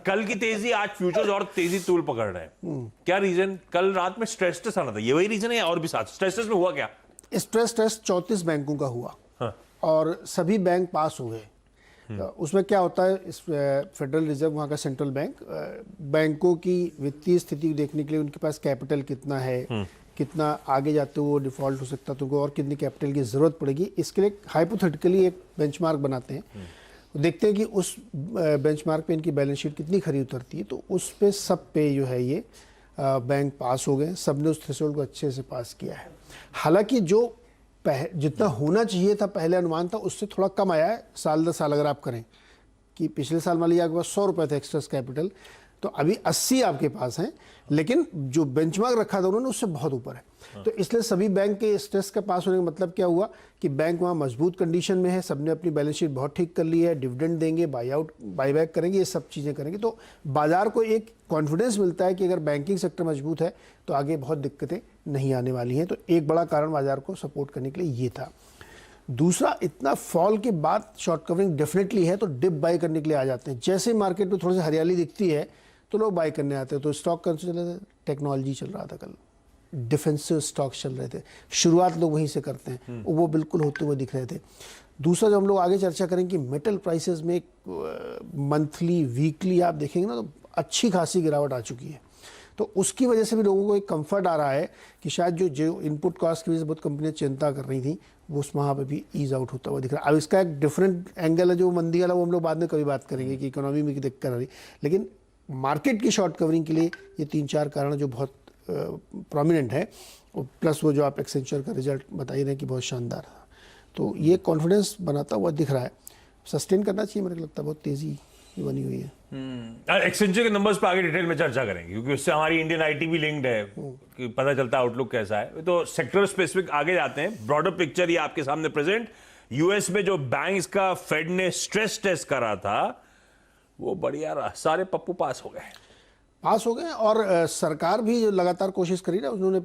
कल की तेजी आज फ्यूचर्स और तेजी तूल पकड़ रहे हैं, क्या रीजन? कल रात में स्ट्रेस टेस्ट आना था, ये वही रीजन है या और भी साथ? स्ट्रेस टेस्ट में हुआ क्या? स्ट्रेस टेस्ट 34 बैंकों का हुआ। हाँ। और सभी बैंक पास हो गए। उसमें क्या होता है, इस फेडरल रिजर्व वहाँ का सेंट्रल बैंक बैंकों की वित्तीय स्थिति देखने के लिए उनके पास कैपिटल कितना है, कितना आगे जाते हुए वो डिफॉल्ट हो सकता है, तो उनको और कितनी कैपिटल की ज़रूरत पड़ेगी, इसके लिए हाइपोथेटिकली एक बेंचमार्क बनाते हैं। देखते हैं कि उस बेंचमार्क पे इनकी बैलेंस शीट कितनी खरी उतरती है, तो उस पे सब पे जो है ये बैंक पास हो गए, सब ने उस थ्रेशोल्ड को अच्छे से पास किया है। हालांकि जो जितना होना चाहिए था पहले अनुमान था उससे थोड़ा कम आया है। साल दर साल अगर आप करें कि पिछले साल मान लीजिए आपके पास 100 रुपये थे एक्स्ट्रा कैपिटल, तो अभी 80 आपके पास हैं, लेकिन जो बेंचमार्क रखा था उन्होंने उससे बहुत ऊपर है। तो इसलिए सभी बैंक के स्ट्रेस का पास होने का मतलब क्या हुआ कि बैंक वहाँ मजबूत कंडीशन में है, सबने अपनी बैलेंस शीट बहुत ठीक कर ली है, डिविडेंड देंगे, बाईबैक करेंगे, ये सब चीज़ें करेंगे, तो बाजार को एक कॉन्फिडेंस मिलता है कि अगर बैंकिंग सेक्टर मजबूत है तो आगे बहुत दिक्कतें नहीं आने वाली हैं। तो एक बड़ा कारण बाजार को सपोर्ट करने के लिए ये था। दूसरा, इतना फॉल के बाद शॉर्ट कवरिंग डेफिनेटली है, तो डिप बाई करने के लिए आ जाते हैं। जैसे ही मार्केट में थोड़ी सी हरियाली दिखती है तो लोग बाई करने आते हैं। तो स्टॉक कौन से चल रहे थे? टेक्नोलॉजी चल रहा था कल, डिफेंसिव स्टॉक्स चल रहे थे, शुरुआत लोग वहीं से करते हैं, वो बिल्कुल होते हुए दिख रहे थे। दूसरा, जो हम लोग आगे चर्चा करेंगे कि मेटल प्राइसेस में मंथली वीकली आप देखेंगे ना तो अच्छी खासी गिरावट आ चुकी है, तो उसकी वजह से भी लोगों को एक कंफर्ट आ रहा है कि शायद जो इनपुट कॉस्ट की वजह से बहुत कंपनियां चिंता कर रही थी वो उस वहाँ पे भी ईज आउट होता हुआ दिख रहा है। अब इसका एक डिफरेंट एंगल है जो मंदी वाला, वो हम लोग बाद में कभी बात करेंगे कि इकोनॉमी में दिक्कत आ रही, लेकिन मार्केट की शॉर्ट कवरिंग के लिए ये 3-4 कारण जो बहुत प्रोमिनेंट है, प्लस वो जो आप एक्सेंचर का रिजल्ट बता ही रहे हैं कि बहुत शानदार था, तो ये कॉन्फिडेंस बनाता हुआ दिख रहा है। सस्टेन करना चाहिए, मेरे को लगता है बहुत तेजी बनी हुई है। एक्सेंचर के नंबर्स पे आगे डिटेल में चर्चा करेंगे क्योंकि उससे हमारी इंडियन आईटी भी लिंक्ड है कि पता चलता है आउटलुक कैसा है। तो सेक्टर स्पेसिफिक आगे जाते हैं। ब्रॉडर पिक्चर ये आपके सामने प्रेजेंट। यूएस में जो बैंक्स का फेड ने स्ट्रेस टेस्ट करा था वो बढ़िया रहा, सारे पप्पू पास हो गए और सरकार भी जो लगातार कोशिश करी ना, उन्होंने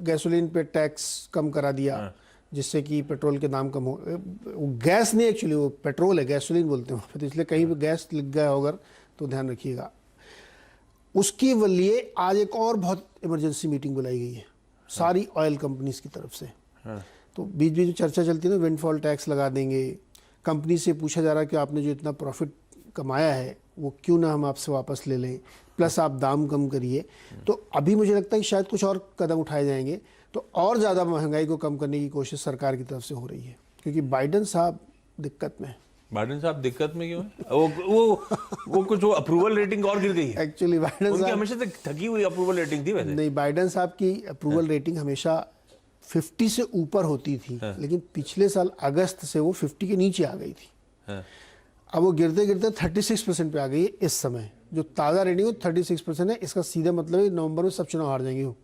गैसोलीन पे टैक्स कम करा दिया जिससे कि पेट्रोल के दाम कम हो। गैस नहीं, एक्चुअली वो पेट्रोल है, गैसोलीन बोलते हैं, तो इसलिए कहीं भी गैस लिख गया होगा तो ध्यान रखिएगा। उसके लिए आज एक और बहुत इमरजेंसी मीटिंग बुलाई गई है सारी ऑयल कंपनीज की तरफ से। तो बीच बीच में चर्चा चलती है ना, विंडफॉल टैक्स लगा देंगे, कंपनी से पूछा जा रहा है कि आपने जो इतना प्रॉफिट कमाया है वो क्यों ना हम आपसे वापस ले लें, प्लस आप दाम कम करिए। तो अभी मुझे लगता है कि शायद कुछ और कदम उठाए जाएंगे, तो और ज़्यादा महंगाई को कम करने की कोशिश सरकार की तरफ से हो रही है, क्योंकि बाइडेन साहब दिक्कत में है। बाइडेन साहब दिक्कत में क्यों है? वो कुछ वो अप्रूवल रेटिंग और गिर गई है। एक्चुअली बाइडेन साहब हमेशा से थकी हुई अप्रूवल रेटिंग थी वैसे। नहीं, बाइडेन साहब की अप्रूवल रेटिंग हमेशा 50 से ऊपर होती थी, लेकिन पिछले साल अगस्त से वो 50 के नीचे आ गई थी। अब वो गिरते गिरते 36% पे आ गई है इस समय। जो ताज़ा रेटिंग 36% है, इसका सीधा मतलब है नवंबर में सब चुनाव हार जाएंगे वो।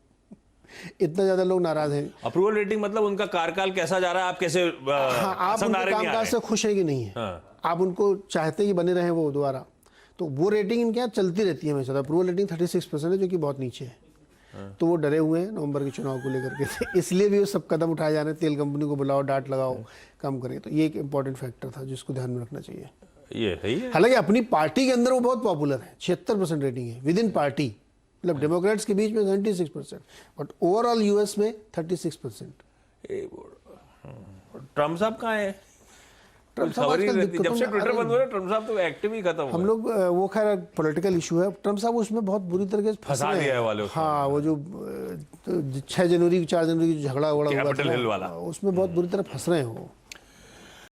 इतना ज्यादा लोग नाराज हैं। अप्रूवल रेटिंग मतलब उनका कार्यकाल कैसा जा रहा है, आप कैसे आप उनके कामकाज से खुश है कि नहीं है, आप उनको चाहते ही बने रहे वो दोबारा, तो वो रेटिंग इनके यहाँ चलती रहती है हमेशा। अप्रूवल रेटिंग 36% है, जो कि बहुत नीचे है। तो वो डरे हुए हैं नवंबर के चुनाव को लेकर के, इसलिए भी वो सब कदम उठाए जा रहे हैं। तेल कंपनी को बुलाओ, डांट लगाओ, कम करें। तो ये एक इंपॉर्टेंट फैक्टर था जिसको ध्यान में रखना चाहिए। ये है। हालांकि अपनी पार्टी के अंदर वो बहुत पॉपुलर है, 76% रेटिंग है विद इन पार्टी, मतलब डेमोक्रेट्स के बीच में 76%, बट ओवरऑल यूएस में 36%। ट्रम्प साहब कहाँ है? ट्रम्प साहब जब से ट्विटर बंद हो रहा है ट्रम्प साहब तो एक्टिव ही खत्म हो। हम लोग वो खैर पॉलिटिकल इशू है, ट्रम्प साहब उसमें बहुत बुरी तरीके से फंसा दिया है वाले। हाँ, वो जो 6 जनवरी 4 जनवरी की झगड़ा हुआ कैपिटल हिल वाला, उसमें बहुत बुरी तरह फंस रहे हैं वो।